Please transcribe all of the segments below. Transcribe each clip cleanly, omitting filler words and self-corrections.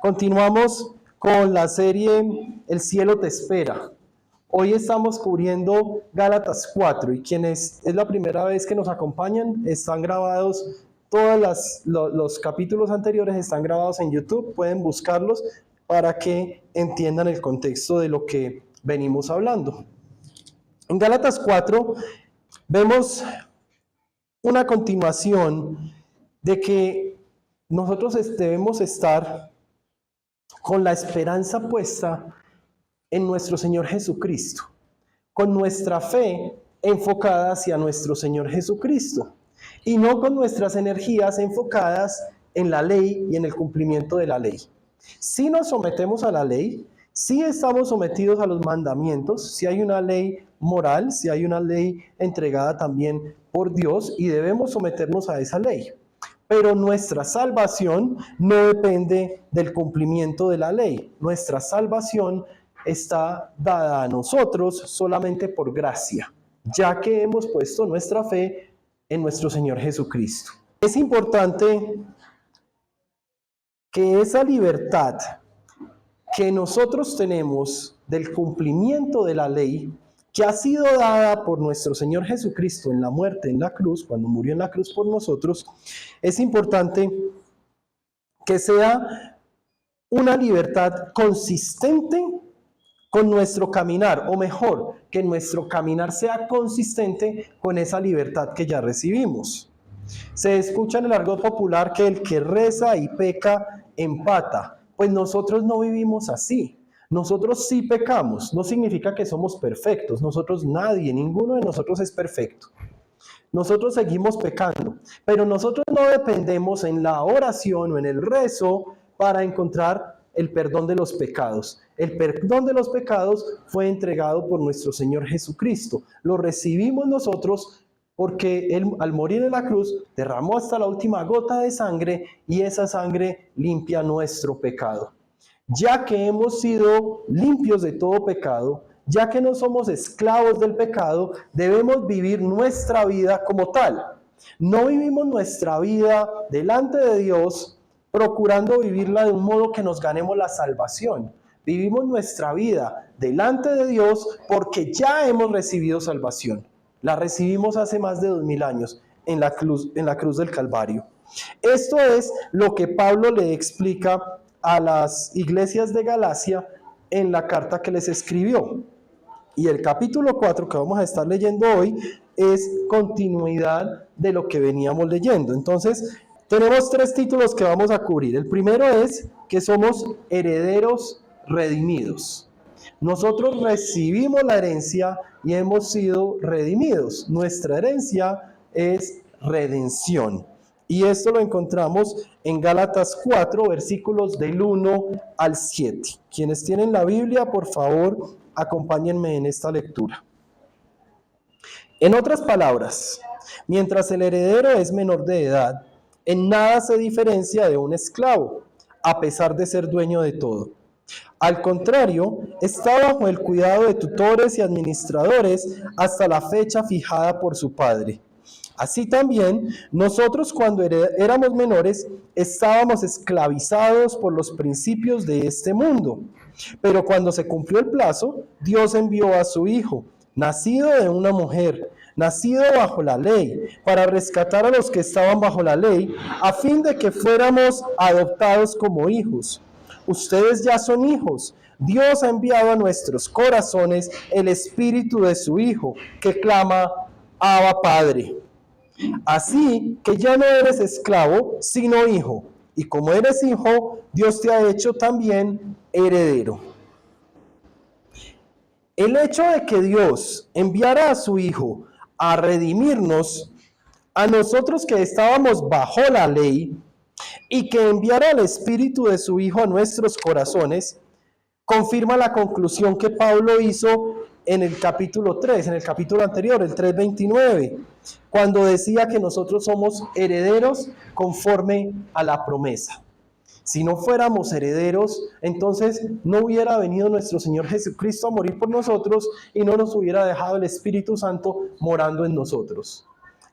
Continuamos con la serie El cielo te espera. Hoy estamos cubriendo Gálatas 4 y quienes es la primera vez que nos acompañan, están grabados, los capítulos anteriores están grabados en YouTube, pueden buscarlos para que entiendan el contexto de lo que venimos hablando. En Gálatas 4 vemos una continuación de que nosotros debemos estar con la esperanza puesta en nuestro Señor Jesucristo, con nuestra fe enfocada hacia nuestro Señor Jesucristo y no con nuestras energías enfocadas en la ley y en el cumplimiento de la ley. Si nos sometemos a la ley, si estamos sometidos a los mandamientos, si hay una ley moral, si hay una ley entregada también por Dios y debemos someternos a esa ley. Pero nuestra salvación no depende del cumplimiento de la ley. Nuestra salvación está dada a nosotros solamente por gracia, ya que hemos puesto nuestra fe en nuestro Señor Jesucristo. Es importante que esa libertad que nosotros tenemos del cumplimiento de la ley, que ha sido dada por nuestro Señor Jesucristo en la muerte, en la cruz, cuando murió en la cruz por nosotros, es importante que sea una libertad consistente con nuestro caminar, o mejor, que nuestro caminar sea consistente con esa libertad que ya recibimos. Se escucha en el argot popular que el que reza y peca empata. Pues nosotros no vivimos así. Nosotros sí pecamos, no significa que somos perfectos. Nosotros, ninguno de nosotros es perfecto. Nosotros seguimos pecando, pero nosotros no dependemos en la oración o en el rezo para encontrar el perdón de los pecados. El perdón de los pecados fue entregado por nuestro Señor Jesucristo. Lo recibimos nosotros porque Él, al morir en la cruz, derramó hasta la última gota de sangre y esa sangre limpia nuestro pecado. Ya que hemos sido limpios de todo pecado, ya que no somos esclavos del pecado, debemos vivir nuestra vida como tal. No vivimos nuestra vida delante de Dios procurando vivirla de un modo que nos ganemos la salvación. Vivimos nuestra vida delante de Dios porque ya hemos recibido salvación. La recibimos hace más de 2000 años en la cruz del Calvario. Esto es lo que Pablo le explica a las iglesias de Galacia en la carta que les escribió. Y el capítulo 4 que vamos a estar leyendo hoy es continuidad de lo que veníamos leyendo. Entonces, tenemos 3 títulos que vamos a cubrir. El primero es que somos herederos redimidos. Nosotros recibimos la herencia y hemos sido redimidos. Nuestra herencia es redención. Y esto lo encontramos en Gálatas 4, versículos del 1 al 7. Quienes tienen la Biblia, por favor, acompáñenme en esta lectura. En otras palabras, mientras el heredero es menor de edad, en nada se diferencia de un esclavo, a pesar de ser dueño de todo. Al contrario, está bajo el cuidado de tutores y administradores hasta la fecha fijada por su padre. Así también, nosotros cuando éramos menores, estábamos esclavizados por los principios de este mundo. Pero cuando se cumplió el plazo, Dios envió a su Hijo, nacido de una mujer, nacido bajo la ley, para rescatar a los que estaban bajo la ley, a fin de que fuéramos adoptados como hijos. Ustedes ya son hijos. Dios ha enviado a nuestros corazones el Espíritu de su Hijo, que clama, Abba, Padre. Así que ya no eres esclavo, sino hijo. Y como eres hijo, Dios te ha hecho también heredero. El hecho de que Dios enviara a su Hijo a redimirnos, a nosotros que estábamos bajo la ley, y que enviara el Espíritu de su Hijo a nuestros corazones, confirma la conclusión que Pablo hizo en el capítulo 3, en el capítulo anterior, el 3:29, cuando decía que nosotros somos herederos conforme a la promesa. Si no fuéramos herederos, entonces no hubiera venido nuestro Señor Jesucristo a morir por nosotros y no nos hubiera dejado el Espíritu Santo morando en nosotros.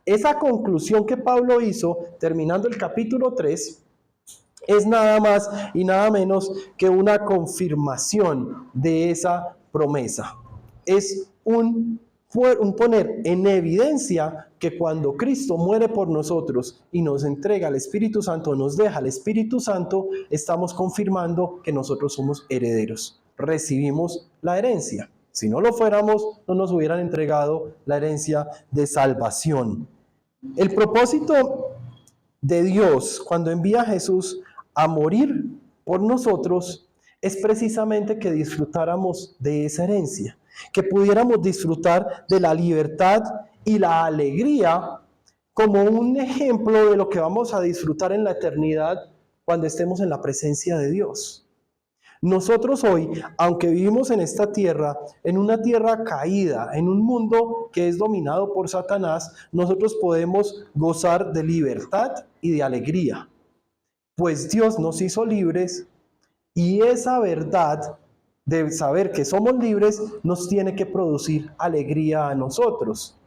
Esa conclusión que Pablo hizo, terminando el capítulo 3, es nada más y nada menos que una confirmación de esa promesa. Es un poner en evidencia que cuando Cristo muere por nosotros y nos entrega el Espíritu Santo, nos deja el Espíritu Santo, estamos confirmando que nosotros somos herederos. Recibimos la herencia. Si no lo fuéramos, no nos hubieran entregado la herencia de salvación. El propósito de Dios cuando envía a Jesús a morir por nosotros es precisamente que disfrutáramos de esa herencia, que pudiéramos disfrutar de la libertad y la alegría como un ejemplo de lo que vamos a disfrutar en la eternidad cuando estemos en la presencia de Dios. Nosotros hoy, aunque vivimos en esta tierra, en una tierra caída, en un mundo que es dominado por Satanás, nosotros podemos gozar de libertad y de alegría, pues Dios nos hizo libres y esa verdad de saber que somos libres nos tiene que producir alegría a nosotros.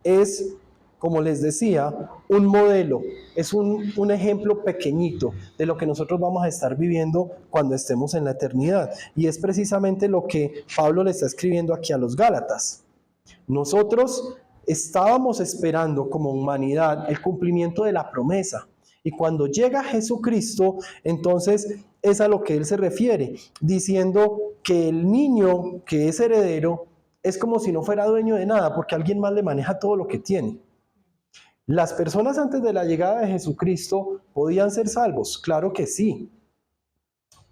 Es, como les decía, un modelo, es un ejemplo pequeñito de lo que nosotros vamos a estar viviendo cuando estemos en la eternidad. Y es precisamente lo que Pablo le está escribiendo aquí a los Gálatas. Nosotros estábamos esperando como humanidad el cumplimiento de la promesa. Y cuando llega Jesucristo, entonces es a lo que él se refiere, diciendo que el niño que es heredero es como si no fuera dueño de nada, porque alguien más le maneja todo lo que tiene. ¿Las personas antes de la llegada de Jesucristo podían ser salvos? Claro que sí.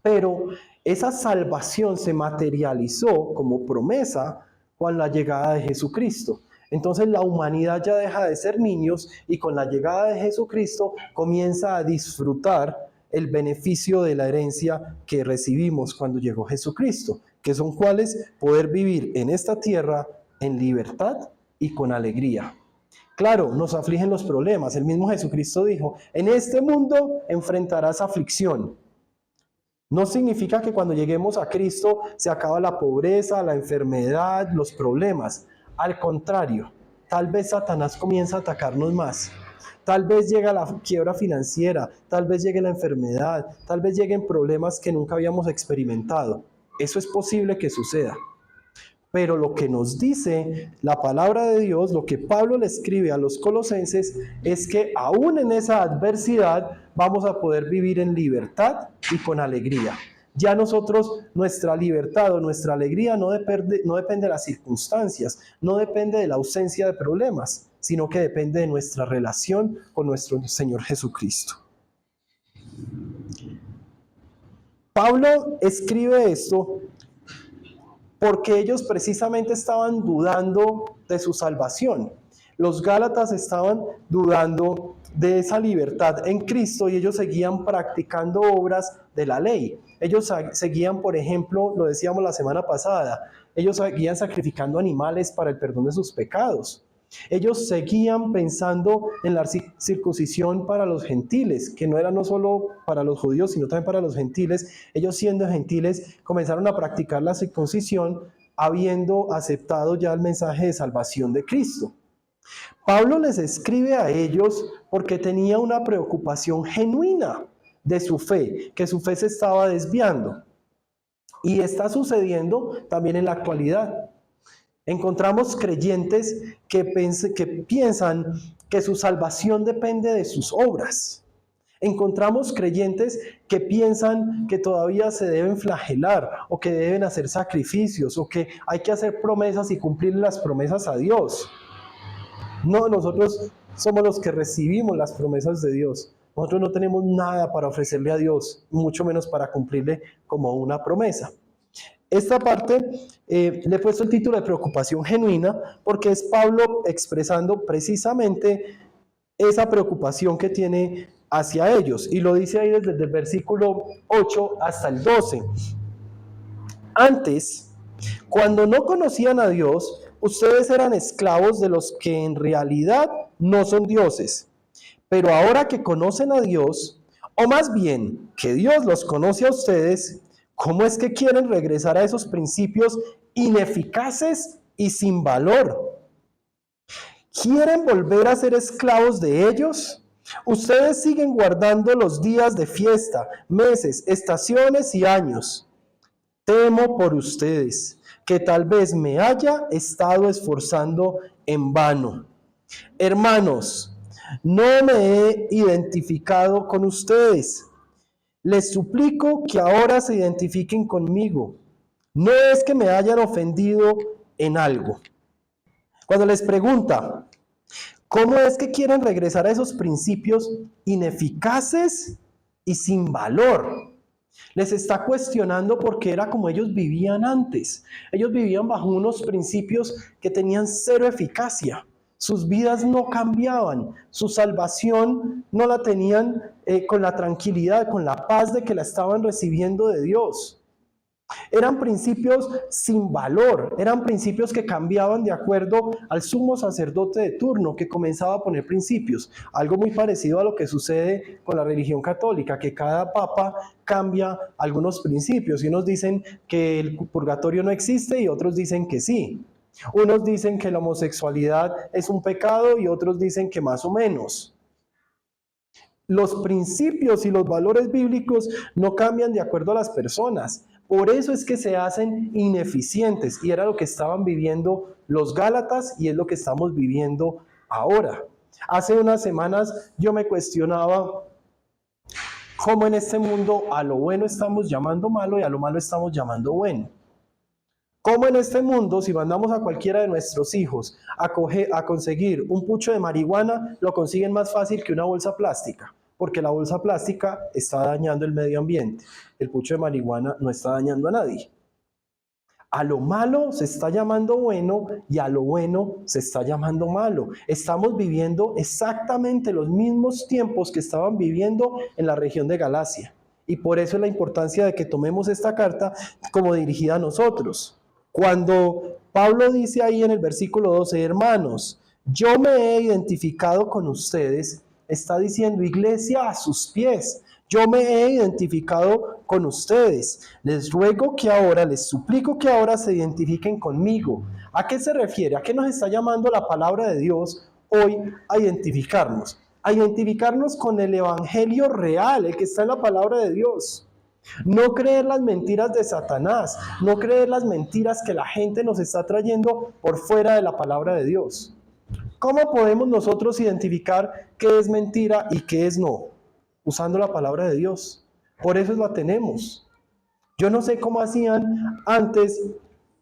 Pero esa salvación se materializó como promesa con la llegada de Jesucristo. Entonces la humanidad ya deja de ser niños y con la llegada de Jesucristo comienza a disfrutar el beneficio de la herencia que recibimos cuando llegó Jesucristo, que son cuáles: poder vivir en esta tierra en libertad y con alegría. Claro, nos afligen los problemas. El mismo Jesucristo dijo: en este mundo enfrentarás aflicción. No significa que cuando lleguemos a Cristo se acaba la pobreza, la enfermedad, los problemas. Al contrario, tal vez Satanás comienza a atacarnos más. Tal vez llega la quiebra financiera, tal vez llegue la enfermedad, tal vez lleguen problemas que nunca habíamos experimentado. Eso es posible que suceda. Pero lo que nos dice la palabra de Dios, lo que Pablo le escribe a los colosenses, es que aún en esa adversidad vamos a poder vivir en libertad y con alegría. Ya nosotros, nuestra libertad o nuestra alegría no depende de las circunstancias, no depende de la ausencia de problemas, sino que depende de nuestra relación con nuestro Señor Jesucristo. Pablo escribe esto porque ellos precisamente estaban dudando de su salvación. Los Gálatas estaban dudando de esa libertad en Cristo y ellos seguían practicando obras de la ley. Ellos seguían, por ejemplo, lo decíamos la semana pasada, ellos seguían sacrificando animales para el perdón de sus pecados. Ellos seguían pensando en la circuncisión para los gentiles, que no era no solo para los judíos, sino también para los gentiles. Ellos, siendo gentiles, comenzaron a practicar la circuncisión habiendo aceptado ya el mensaje de salvación de Cristo. Pablo les escribe a ellos porque tenía una preocupación genuina de su fe, que su fe se estaba desviando. Y está sucediendo también en la actualidad. Encontramos creyentes que piensan que su salvación depende de sus obras. Encontramos creyentes que piensan que todavía se deben flagelar o que deben hacer sacrificios o que hay que hacer promesas y cumplir las promesas a Dios. No, nosotros somos los que recibimos las promesas de Dios. Nosotros no tenemos nada para ofrecerle a Dios, mucho menos para cumplirle como una promesa. Esta parte le he puesto el título de preocupación genuina porque es Pablo expresando precisamente esa preocupación que tiene hacia ellos. Y lo dice ahí desde el versículo 8 hasta el 12. Antes, cuando no conocían a Dios, ustedes eran esclavos de los que en realidad no son dioses. Pero ahora que conocen a Dios, o más bien que Dios los conoce a ustedes, ¿cómo es que quieren regresar a esos principios ineficaces y sin valor? ¿Quieren volver a ser esclavos de ellos? Ustedes siguen guardando los días de fiesta, meses, estaciones y años. Temo por ustedes, que tal vez me haya estado esforzando en vano. Hermanos, no me he identificado con ustedes. Les suplico que ahora se identifiquen conmigo. No es que me hayan ofendido en algo. Cuando les pregunta, ¿cómo es que quieren regresar a esos principios ineficaces y sin valor? Les está cuestionando porque era como ellos vivían antes. Ellos vivían bajo unos principios que tenían cero eficacia. Sus vidas no cambiaban, su salvación no la tenían con la tranquilidad, con la paz de que la estaban recibiendo de Dios. Eran principios sin valor, eran principios que cambiaban de acuerdo al sumo sacerdote de turno que comenzaba a poner principios. Algo muy parecido a lo que sucede con la religión católica, que cada papa cambia algunos principios y unos dicen que el purgatorio no existe y otros dicen que sí. Unos dicen que la homosexualidad es un pecado y otros dicen que más o menos. Los principios y los valores bíblicos no cambian de acuerdo a las personas. Por eso es que se hacen ineficientes y era lo que estaban viviendo los Gálatas y es lo que estamos viviendo ahora. Hace unas semanas yo me cuestionaba cómo en este mundo a lo bueno estamos llamando malo y a lo malo estamos llamando bueno. ¿Cómo en este mundo, si mandamos a cualquiera de nuestros hijos a conseguir un pucho de marihuana, lo consiguen más fácil que una bolsa plástica? Porque la bolsa plástica está dañando el medio ambiente. El pucho de marihuana no está dañando a nadie. A lo malo se está llamando bueno y a lo bueno se está llamando malo. Estamos viviendo exactamente los mismos tiempos que estaban viviendo en la región de Galacia. Y por eso es la importancia de que tomemos esta carta como dirigida a nosotros. Cuando Pablo dice ahí en el versículo 12, hermanos, yo me he identificado con ustedes, está diciendo, iglesia a sus pies, yo me he identificado con ustedes. Les ruego que ahora, les suplico que ahora se identifiquen conmigo. ¿A qué se refiere? ¿A qué nos está llamando la palabra de Dios hoy a identificarnos? A identificarnos con el evangelio real, el que está en la palabra de Dios. No creer las mentiras de Satanás, no creer las mentiras que la gente nos está trayendo por fuera de la palabra de Dios. ¿Cómo podemos nosotros identificar qué es mentira y qué es no? Usando la palabra de Dios. Por eso la tenemos. Yo no sé cómo hacían antes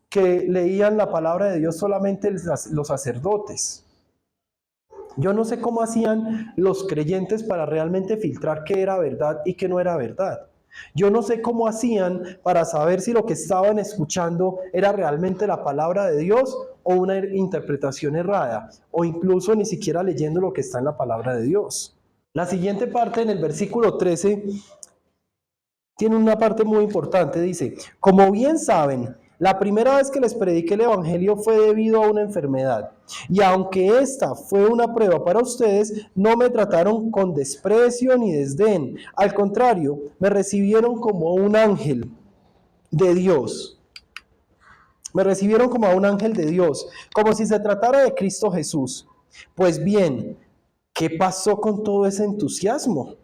que leían la palabra de Dios solamente los sacerdotes. Yo no sé cómo hacían los creyentes para realmente filtrar qué era verdad y qué no era verdad. Yo no sé cómo hacían para saber si lo que estaban escuchando era realmente la palabra de Dios o una interpretación errada, o incluso ni siquiera leyendo lo que está en la palabra de Dios. La siguiente parte en el versículo 13 tiene una parte muy importante, dice, como bien saben, la primera vez que les prediqué el evangelio fue debido a una enfermedad, y aunque esta fue una prueba para ustedes, no me trataron con desprecio ni desdén. Al contrario, me recibieron como un ángel de Dios. Me recibieron como a un ángel de Dios, como si se tratara de Cristo Jesús. Pues bien, ¿qué pasó con todo ese entusiasmo?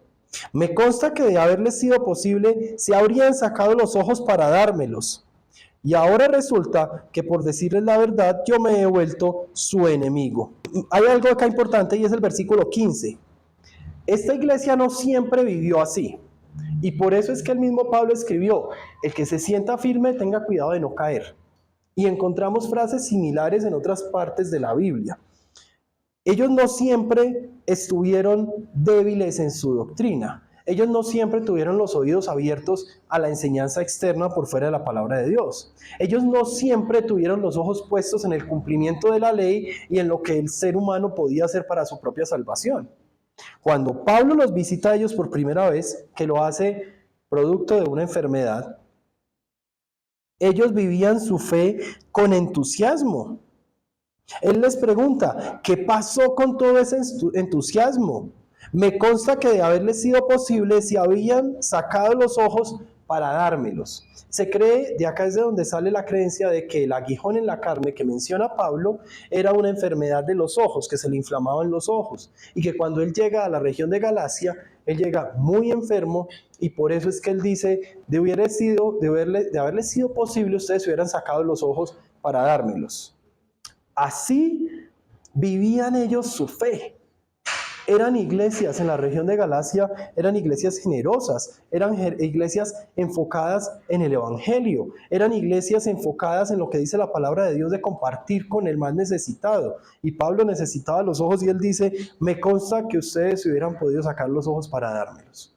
Me consta que de haberles sido posible, se habrían sacado los ojos para dármelos. Y ahora resulta que por decirles la verdad, yo me he vuelto su enemigo. Hay algo acá importante y es el versículo 15. Esta iglesia no siempre vivió así. Y por eso es que el mismo Pablo escribió, el que se sienta firme tenga cuidado de no caer. Y encontramos frases similares en otras partes de la Biblia. Ellos no siempre estuvieron débiles en su doctrina. Ellos no siempre tuvieron los oídos abiertos a la enseñanza externa por fuera de la palabra de Dios. Ellos no siempre tuvieron los ojos puestos en el cumplimiento de la ley y en lo que el ser humano podía hacer para su propia salvación. Cuando Pablo los visita a ellos por primera vez, que lo hace producto de una enfermedad, ellos vivían su fe con entusiasmo. Él les pregunta, ¿qué pasó con todo ese entusiasmo? Me consta que de haberles sido posible, si habían sacado los ojos para dármelos. Se cree, de acá es de donde sale la creencia de que el aguijón en la carne que menciona Pablo era una enfermedad de los ojos, que se le inflamaban los ojos, y que cuando él llega a la región de Galacia, él llega muy enfermo, y por eso es que él dice, de haberle sido posible, ustedes hubieran sacado los ojos para dármelos. Así vivían ellos su fe. Eran iglesias en la región de Galacia, eran iglesias generosas, eran iglesias enfocadas en el evangelio, eran iglesias enfocadas en lo que dice la palabra de Dios de compartir con el más necesitado. Y Pablo necesitaba los ojos y él dice, me consta que ustedes hubieran podido sacar los ojos para dármelos.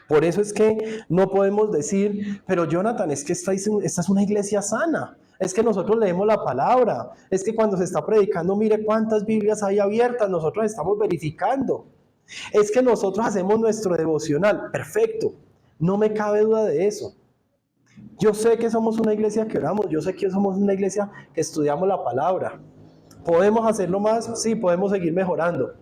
Por eso es que no podemos decir, pero Jonathan, es que esta es una iglesia sana. Es que nosotros leemos la palabra, es que cuando se está predicando, mire cuántas Biblias hay abiertas, nosotros estamos verificando. Es que nosotros hacemos nuestro devocional, perfecto, no me cabe duda de eso. Yo sé que somos una iglesia que oramos, yo sé que somos una iglesia que estudiamos la palabra. ¿Podemos hacerlo más? Sí, podemos seguir mejorando.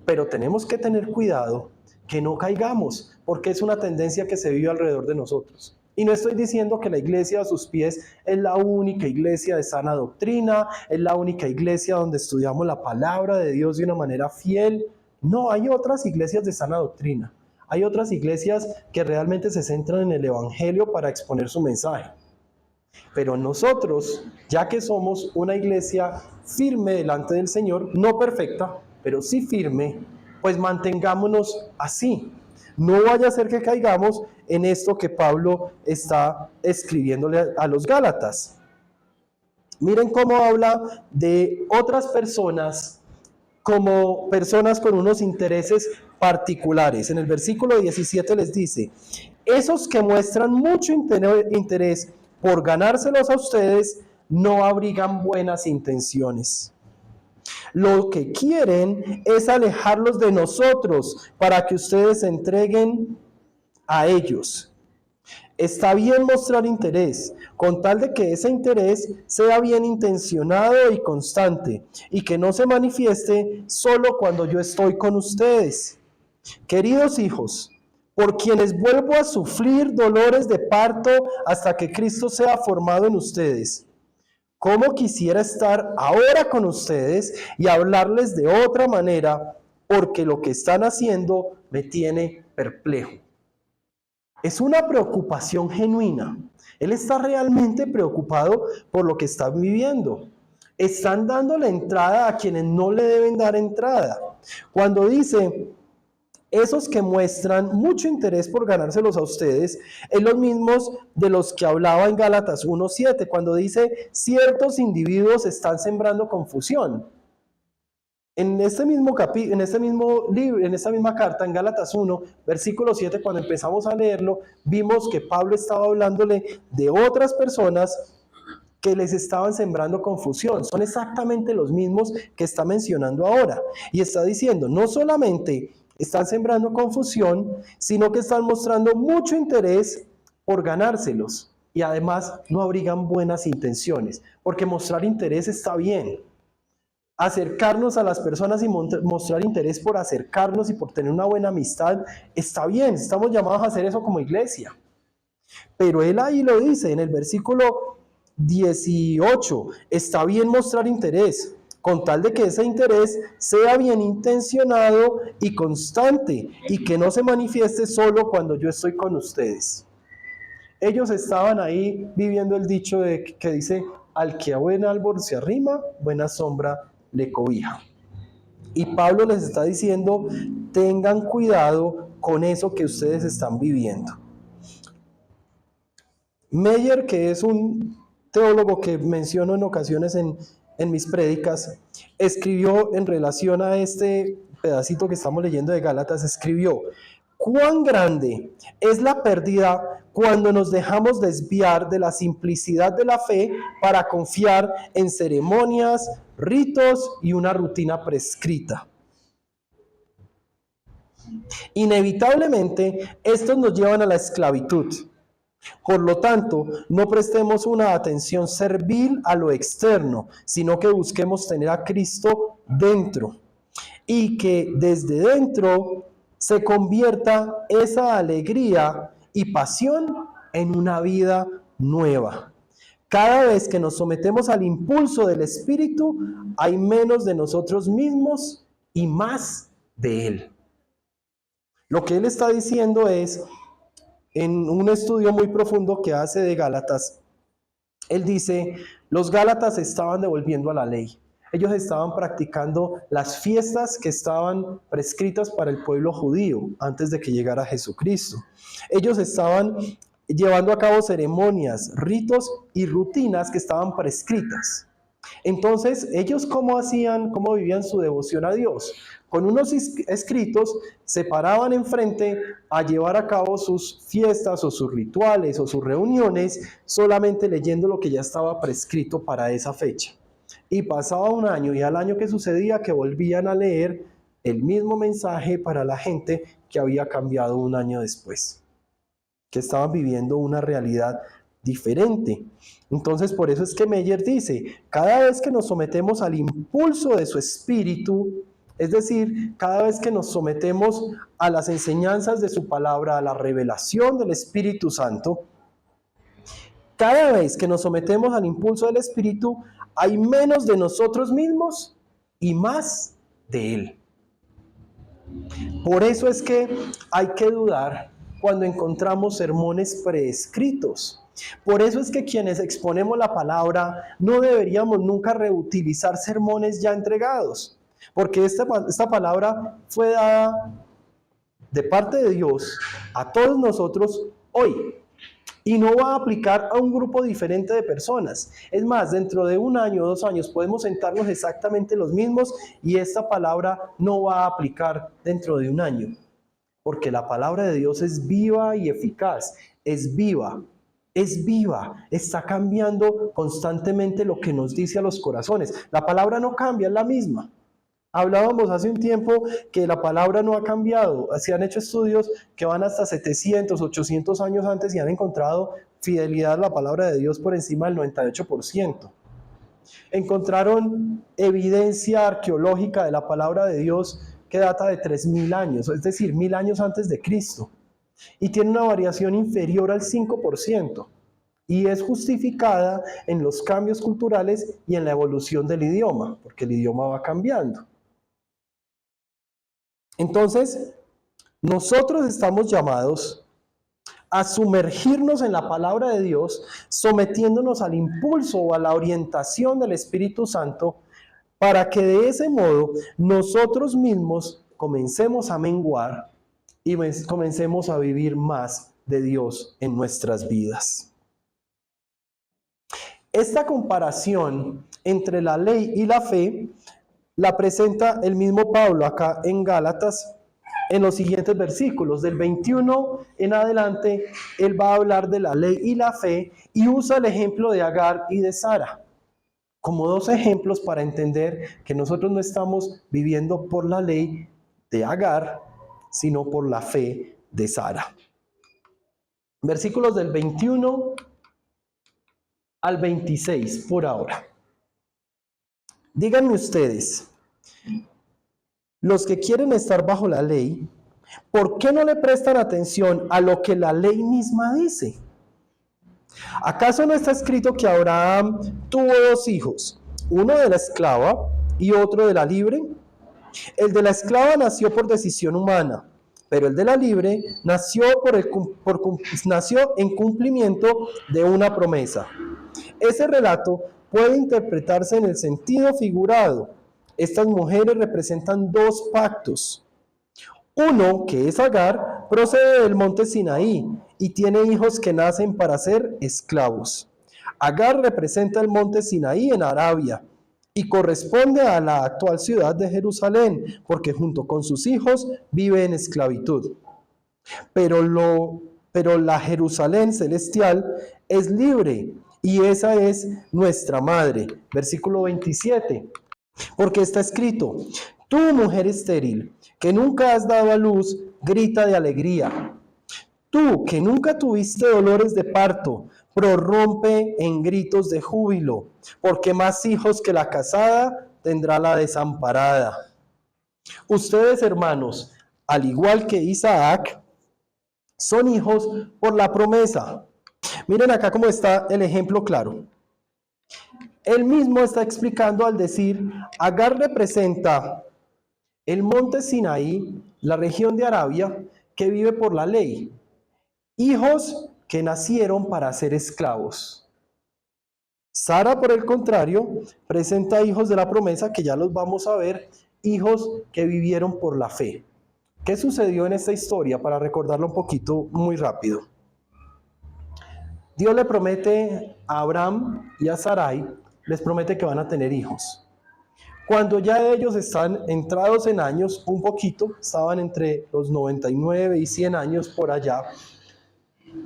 Pero tenemos que tener cuidado que no caigamos, porque es una tendencia que se vive alrededor de nosotros. Y no estoy diciendo que la iglesia a sus pies es la única iglesia de sana doctrina, es la única iglesia donde estudiamos la palabra de Dios de una manera fiel. No, hay otras iglesias de sana doctrina. Hay otras iglesias que realmente se centran en el evangelio para exponer su mensaje. Pero nosotros, ya que somos una iglesia firme delante del Señor, no perfecta, pero sí firme, pues mantengámonos así. No vaya a ser que caigamos en esto que Pablo está escribiéndole a los Gálatas. Miren cómo habla de otras personas como personas con unos intereses particulares. En el versículo 17 les dice, esos que muestran mucho interés por ganárselos a ustedes no abrigan buenas intenciones. Lo que quieren es alejarlos de nosotros para que ustedes se entreguen a ellos. Está bien mostrar interés, con tal de que ese interés sea bien intencionado y constante, y que no se manifieste solo cuando yo estoy con ustedes. Queridos hijos, por quienes vuelvo a sufrir dolores de parto hasta que Cristo sea formado en ustedes. ¿Cómo quisiera estar ahora con ustedes y hablarles de otra manera? Porque lo que están haciendo me tiene perplejo. Es una preocupación genuina. Él está realmente preocupado por lo que están viviendo. Están dándole entrada a quienes no le deben dar entrada. Cuando dice, esos que muestran mucho interés por ganárselos a ustedes, es los mismos de los que hablaba en Gálatas 1:7, cuando dice, ciertos individuos están sembrando confusión. En este mismo libro, en esta misma carta, en Gálatas 1, versículo 7, cuando empezamos a leerlo, vimos que Pablo estaba hablándole de otras personas que les estaban sembrando confusión. Son exactamente los mismos que está mencionando ahora. Y está diciendo, no solamente están sembrando confusión, sino que están mostrando mucho interés por ganárselos. Y además no abrigan buenas intenciones, porque mostrar interés está bien. Acercarnos a las personas y mostrar interés por acercarnos y por tener una buena amistad está bien. Estamos llamados a hacer eso como iglesia. Pero él ahí lo dice en el versículo 18, está bien mostrar interés, con tal de que ese interés sea bien intencionado y constante, y que no se manifieste solo cuando yo estoy con ustedes. Ellos estaban ahí viviendo el dicho que dice, al que a buen árbol se arrima, buena sombra le cobija. Y Pablo les está diciendo, tengan cuidado con eso que ustedes están viviendo. Meyer, que es un teólogo que menciono en ocasiones en mis prédicas, escribió en relación a este pedacito que estamos leyendo de Gálatas, escribió, cuán grande es la pérdida cuando nos dejamos desviar de la simplicidad de la fe para confiar en ceremonias, ritos y una rutina prescrita. Inevitablemente, estos nos llevan a la esclavitud. Por lo tanto, no prestemos una atención servil a lo externo, sino que busquemos tener a Cristo dentro y que desde dentro se convierta esa alegría y pasión en una vida nueva. Cada vez que nos sometemos al impulso del Espíritu, hay menos de nosotros mismos y más de Él. Lo que Él está diciendo es, en un estudio muy profundo que hace de Gálatas, Él dice, los Gálatas estaban devolviendo a la ley. Ellos estaban practicando las fiestas que estaban prescritas para el pueblo judío antes de que llegara Jesucristo. Ellos estaban llevando a cabo ceremonias, ritos y rutinas que estaban prescritas. Entonces, ellos ¿cómo vivían su devoción a Dios? Con unos escritos se paraban enfrente a llevar a cabo sus fiestas o sus rituales o sus reuniones, solamente leyendo lo que ya estaba prescrito para esa fecha. Y pasaba un año y al año que sucedía que volvían a leer el mismo mensaje para la gente que había cambiado un año después, que estaban viviendo una realidad diferente. Entonces, por eso es que Meyer dice, cada vez que nos sometemos al impulso de su espíritu, es decir, cada vez que nos sometemos a las enseñanzas de su palabra, a la revelación del Espíritu Santo, cada vez que nos sometemos al impulso del Espíritu, hay menos de nosotros mismos y más de Él. Por eso es que hay que dudar cuando encontramos sermones prescritos. Por eso es que quienes exponemos la palabra no deberíamos nunca reutilizar sermones ya entregados, porque esta palabra fue dada de parte de Dios a todos nosotros hoy y no va a aplicar a un grupo diferente de personas. Es más, dentro de 1 año o 2 años podemos sentarnos exactamente los mismos y esta palabra no va a aplicar dentro de 1 año, porque la palabra de Dios es viva y eficaz, es viva, está cambiando constantemente lo que nos dice a los corazones. La palabra no cambia, es la misma. Hablábamos hace un tiempo que la palabra no ha cambiado. Se han hecho estudios que van hasta 700, 800 años antes y han encontrado fidelidad a la palabra de Dios por encima del 98%. Encontraron evidencia arqueológica de la palabra de Dios que data de 3000 años, es decir, 1000 años antes de Cristo. Y tiene una variación inferior al 5%. Y es justificada en los cambios culturales y en la evolución del idioma, porque el idioma va cambiando. Entonces, nosotros estamos llamados a sumergirnos en la palabra de Dios, sometiéndonos al impulso o a la orientación del Espíritu Santo, para que de ese modo nosotros mismos comencemos a menguar y comencemos a vivir más de Dios en nuestras vidas. Esta comparación entre la ley y la fe la presenta el mismo Pablo acá en Gálatas en los siguientes versículos. Del 21 en adelante, él va a hablar de la ley y la fe y usa el ejemplo de Agar y de Sara como 2 ejemplos para entender que nosotros no estamos viviendo por la ley de Agar, sino por la fe de Sara. Versículos del 21 al 26 por ahora. Díganme ustedes, los que quieren estar bajo la ley, ¿por qué no le prestan atención a lo que la ley misma dice? ¿Acaso no está escrito que Abraham tuvo 2 hijos, uno de la esclava y otro de la libre? El de la esclava nació por decisión humana, pero el de la libre nació en cumplimiento de una promesa. Ese relato puede interpretarse en el sentido figurado. Estas mujeres representan 2 pactos. Uno, que es Agar, procede del monte Sinaí y tiene hijos que nacen para ser esclavos. Agar representa el monte Sinaí en Arabia y corresponde a la actual ciudad de Jerusalén, porque junto con sus hijos vive en esclavitud. Pero la Jerusalén celestial es libre y esa es nuestra madre. Versículo 27. Porque está escrito, tú, mujer estéril, que nunca has dado a luz, grita de alegría. Tú, que nunca tuviste dolores de parto, prorrumpe en gritos de júbilo, porque más hijos que la casada tendrá la desamparada. Ustedes, hermanos, al igual que Isaac, son hijos por la promesa. Miren acá cómo está el ejemplo claro. Él mismo está explicando al decir, Agar representa el monte Sinaí, la región de Arabia, que vive por la ley. Hijos que nacieron para ser esclavos. Sara, por el contrario, presenta hijos de la promesa, que ya los vamos a ver, hijos que vivieron por la fe. ¿Qué sucedió en esta historia? Para recordarlo un poquito muy rápido. Dios le promete a Abraham y a Sarai, les promete que van a tener hijos. Cuando ya ellos están entrados en años, un poquito, estaban entre los 99 y 100 años por allá,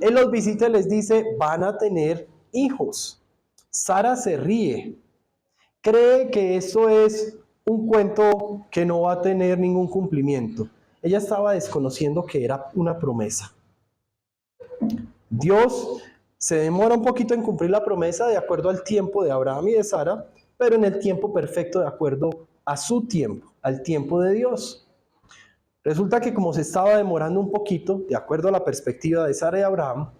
Él los visita y les dice, van a tener hijos. Sara se ríe, cree que eso es un cuento que no va a tener ningún cumplimiento. Ella estaba desconociendo que era una promesa. Dios se demora un poquito en cumplir la promesa de acuerdo al tiempo de Abraham y de Sara, pero en el tiempo perfecto de acuerdo a su tiempo, al tiempo de Dios. Resulta que como se estaba demorando un poquito, de acuerdo a la perspectiva de Sara y Abraham,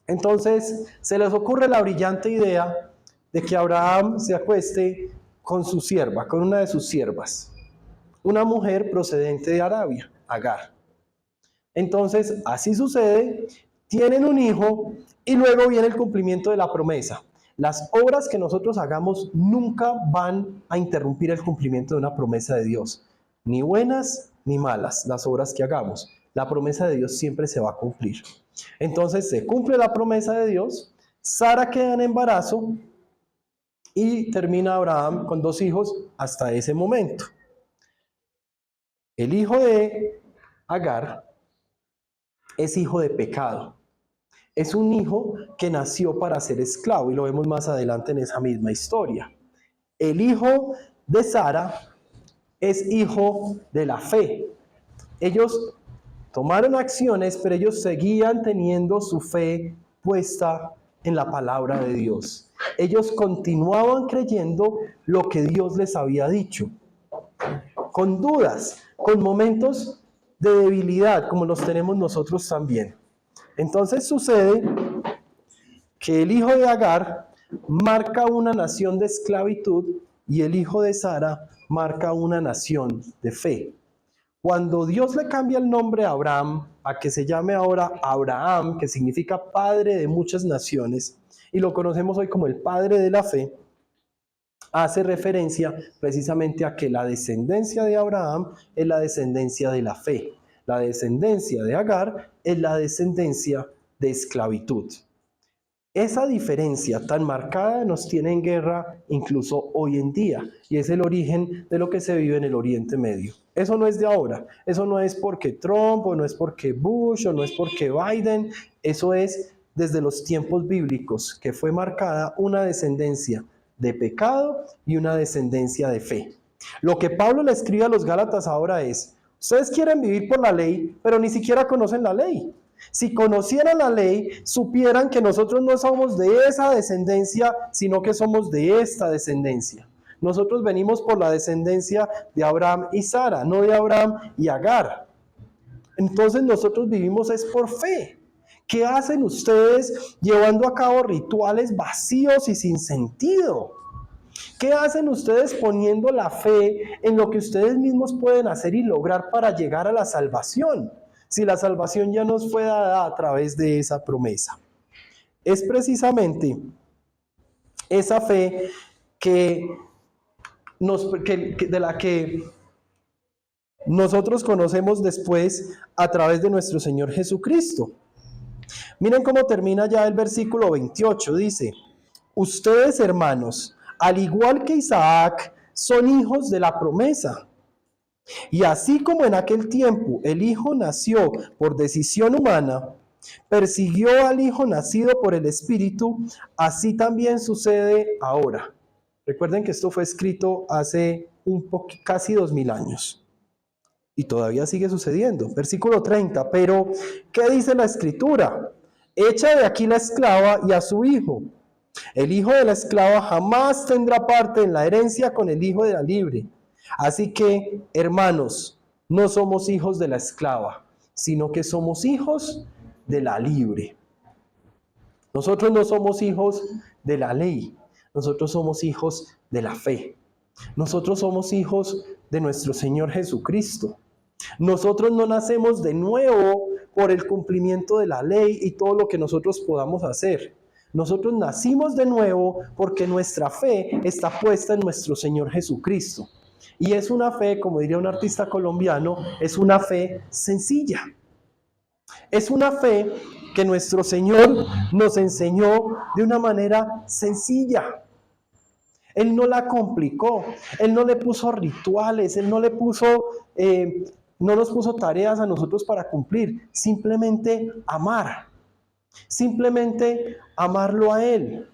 entonces se les ocurre la brillante idea de que Abraham se acueste con su sierva, con una de sus siervas, una mujer procedente de Arabia, Agar. Entonces, así sucede, tienen un hijo y luego viene el cumplimiento de la promesa. Las obras que nosotros hagamos nunca van a interrumpir el cumplimiento de una promesa de Dios, ni buenas ni malas las obras que hagamos. La promesa de Dios siempre se va a cumplir. Entonces se cumple la promesa de Dios, Sara queda en embarazo y termina Abraham con 2 hijos hasta ese momento. El hijo de Agar es hijo de pecado. Es un hijo que nació para ser esclavo y lo vemos más adelante en esa misma historia. El hijo de Sara es hijo de la fe. Ellos tomaron acciones, pero ellos seguían teniendo su fe puesta en la palabra de Dios. Ellos continuaban creyendo lo que Dios les había dicho, con dudas, con momentos de debilidad, como los tenemos nosotros también. Entonces sucede que el hijo de Agar marca una nación de esclavitud y el hijo de Sara marca una nación de fe. Cuando Dios le cambia el nombre a Abraham, a que se llame ahora Abraham, que significa padre de muchas naciones, y lo conocemos hoy como el padre de la fe, hace referencia precisamente a que la descendencia de Abraham es la descendencia de la fe. La descendencia de Agar es la descendencia de esclavitud. Esa diferencia tan marcada nos tiene en guerra incluso hoy en día, y es el origen de lo que se vive en el Oriente Medio. Eso no es de ahora, eso no es porque Trump, o no es porque Bush, o no es porque Biden, eso es desde los tiempos bíblicos, que fue marcada una descendencia de pecado y una descendencia de fe. Lo que Pablo le escribe a los Gálatas ahora es, ustedes quieren vivir por la ley, pero ni siquiera conocen la ley. Si conocieran la ley, supieran que nosotros no somos de esa descendencia, sino que somos de esta descendencia. Nosotros venimos por la descendencia de Abraham y Sara, no de Abraham y Agar. Entonces nosotros vivimos es por fe. ¿Qué hacen ustedes llevando a cabo rituales vacíos y sin sentido? ¿Qué hacen ustedes poniendo la fe en lo que ustedes mismos pueden hacer y lograr para llegar a la salvación? Si la salvación ya nos fue dada a través de esa promesa. Es precisamente esa fe de la que nosotros conocemos después a través de nuestro Señor Jesucristo. Miren cómo termina ya el versículo 28, dice, ustedes hermanos, al igual que Isaac, son hijos de la promesa. Y así como en aquel tiempo el hijo nació por decisión humana, persiguió al hijo nacido por el Espíritu, así también sucede ahora. Recuerden que esto fue escrito hace casi 2000 años. Y todavía sigue sucediendo. Versículo 30, pero ¿qué dice la Escritura? Echa de aquí la esclava y a su hijo. El hijo de la esclava jamás tendrá parte en la herencia con el hijo de la libre. Así que, hermanos, no somos hijos de la esclava, sino que somos hijos de la libre. Nosotros no somos hijos de la ley, nosotros somos hijos de la fe. Nosotros somos hijos de nuestro Señor Jesucristo. Nosotros no nacemos de nuevo por el cumplimiento de la ley y todo lo que nosotros podamos hacer. Nosotros nacimos de nuevo porque nuestra fe está puesta en nuestro Señor Jesucristo. Y es una fe, como diría un artista colombiano, es una fe sencilla. Es una fe que nuestro Señor nos enseñó de una manera sencilla. Él no la complicó, Él no le puso rituales, Él no le puso, no nos puso tareas a nosotros para cumplir, simplemente amar, simplemente amarlo a Él,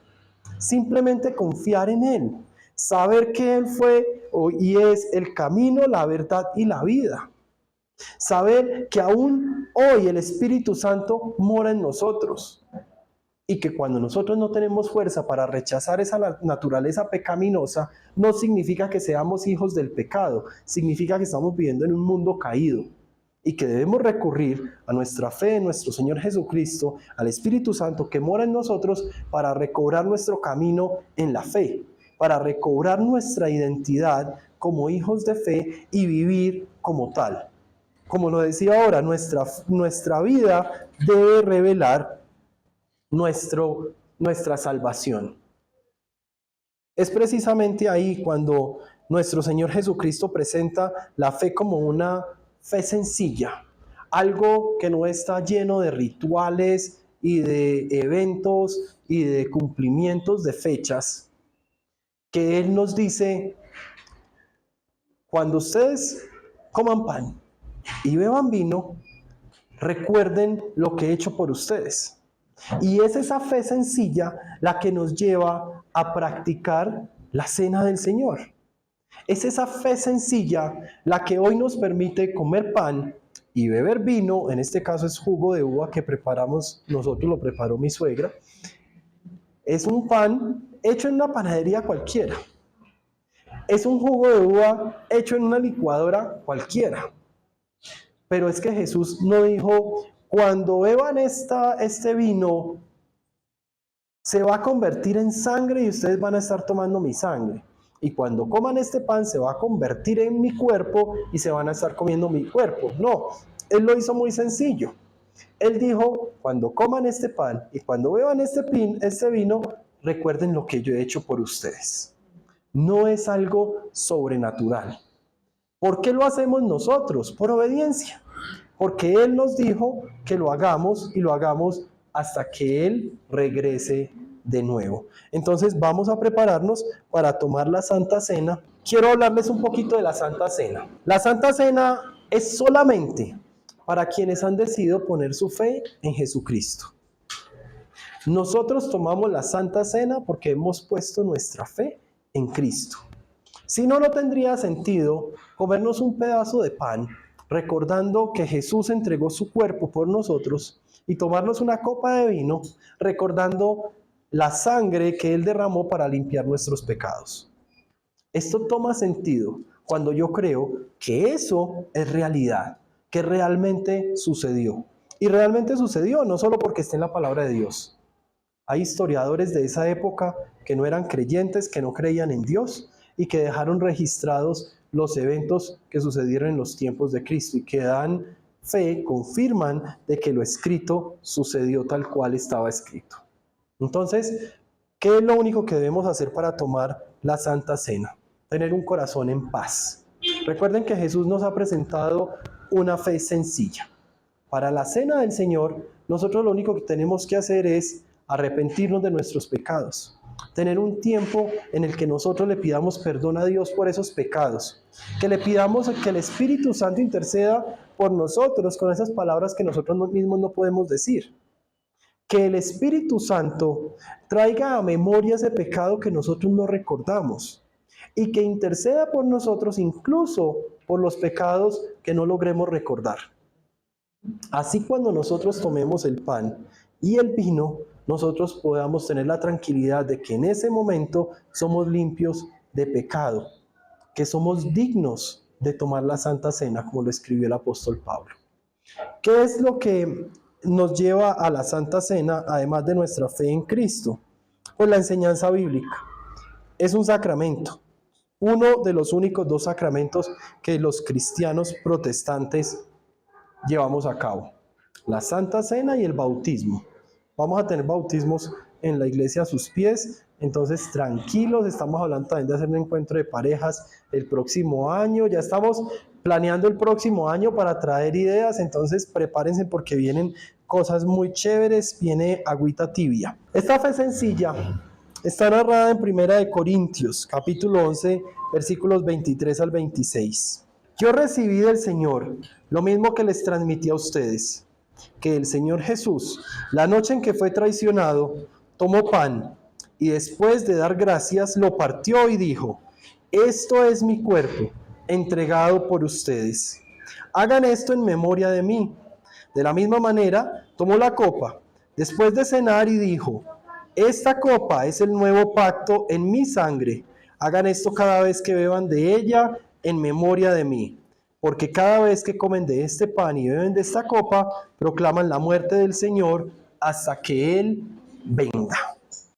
simplemente confiar en Él, saber que Él fue y es el camino, la verdad y la vida. Saber que aún hoy el Espíritu Santo mora en nosotros y que cuando nosotros no tenemos fuerza para rechazar esa naturaleza pecaminosa, no significa que seamos hijos del pecado, significa que estamos viviendo en un mundo caído y que debemos recurrir a nuestra fe en nuestro Señor Jesucristo, al Espíritu Santo que mora en nosotros para recobrar nuestro camino en la fe, para recobrar nuestra identidad como hijos de fe y vivir como tal. Como lo decía ahora, nuestra vida debe revelar nuestra salvación. Es precisamente ahí cuando nuestro Señor Jesucristo presenta la fe como una fe sencilla, algo que no está lleno de rituales y de eventos y de cumplimientos de fechas, que Él nos dice, cuando ustedes coman pan y beban vino, recuerden lo que he hecho por ustedes. Y es esa fe sencilla la que nos lleva a practicar la cena del Señor. Es esa fe sencilla la que hoy nos permite comer pan y beber vino, en este caso es jugo de uva que preparamos nosotros, lo preparó mi suegra. Es un pan hecho en una panadería cualquiera. Es un jugo de uva hecho en una licuadora cualquiera. Pero es que Jesús no dijo, cuando beban este vino, se va a convertir en sangre y ustedes van a estar tomando mi sangre. Y cuando coman este pan, se va a convertir en mi cuerpo y se van a estar comiendo mi cuerpo. No, Él lo hizo muy sencillo. Él dijo, cuando coman este pan y cuando beban este vino, recuerden lo que yo he hecho por ustedes. No es algo sobrenatural. ¿Por qué lo hacemos nosotros? Por obediencia. Porque Él nos dijo que lo hagamos y lo hagamos hasta que Él regrese de nuevo. Entonces vamos a prepararnos para tomar la Santa Cena. Quiero hablarles un poquito de la Santa Cena. La Santa Cena es solamente para quienes han decidido poner su fe en Jesucristo. Nosotros tomamos la Santa Cena porque hemos puesto nuestra fe en Cristo. Si no, no tendría sentido comernos un pedazo de pan recordando que Jesús entregó su cuerpo por nosotros y tomarnos una copa de vino recordando la sangre que Él derramó para limpiar nuestros pecados. Esto toma sentido cuando yo creo que eso es realidad, que realmente sucedió. Y realmente sucedió, no solo porque está en la palabra de Dios. Hay historiadores de esa época que no eran creyentes, que no creían en Dios y que dejaron registrados los eventos que sucedieron en los tiempos de Cristo y que dan fe, confirman de que lo escrito sucedió tal cual estaba escrito. Entonces, ¿qué es lo único que debemos hacer para tomar la Santa Cena? Tener un corazón en paz. Recuerden que Jesús nos ha presentado una fe sencilla. Para la Cena del Señor, nosotros lo único que tenemos que hacer es arrepentirnos de nuestros pecados. Tener un tiempo en el que nosotros le pidamos perdón a Dios por esos pecados. Que le pidamos que el Espíritu Santo interceda por nosotros con esas palabras que nosotros mismos no podemos decir. Que el Espíritu Santo traiga a memoria ese pecado que nosotros no recordamos. Y que interceda por nosotros incluso por los pecados que no logremos recordar. Así cuando nosotros tomemos el pan y el vino, nosotros podamos tener la tranquilidad de que en ese momento somos limpios de pecado, que somos dignos de tomar la Santa Cena, como lo escribió el apóstol Pablo. ¿Qué es lo que nos lleva a la Santa Cena, además de nuestra fe en Cristo? Pues la enseñanza bíblica. Es un sacramento, uno de los únicos dos sacramentos que los cristianos protestantes llevamos a cabo: la Santa Cena y el bautismo. Vamos a tener bautismos en la iglesia a sus pies, entonces tranquilos, estamos hablando también de hacer un encuentro de parejas el próximo año, ya estamos planeando el próximo año para traer ideas, entonces prepárense porque vienen cosas muy chéveres, viene agüita tibia. Esta fe sencilla está narrada en 1 Corintios, capítulo 11, versículos 23 al 26. Yo recibí del Señor lo mismo que les transmití a ustedes, que el Señor Jesús, la noche en que fue traicionado, tomó pan y después de dar gracias lo partió y dijo: esto es mi cuerpo, entregado por ustedes. Hagan esto en memoria de mí. De la misma manera, tomó la copa después de cenar y dijo: esta copa es el nuevo pacto en mi sangre. Hagan esto cada vez que beban de ella en memoria de mí. Porque cada vez que comen de este pan y beben de esta copa, proclaman la muerte del Señor hasta que Él venga.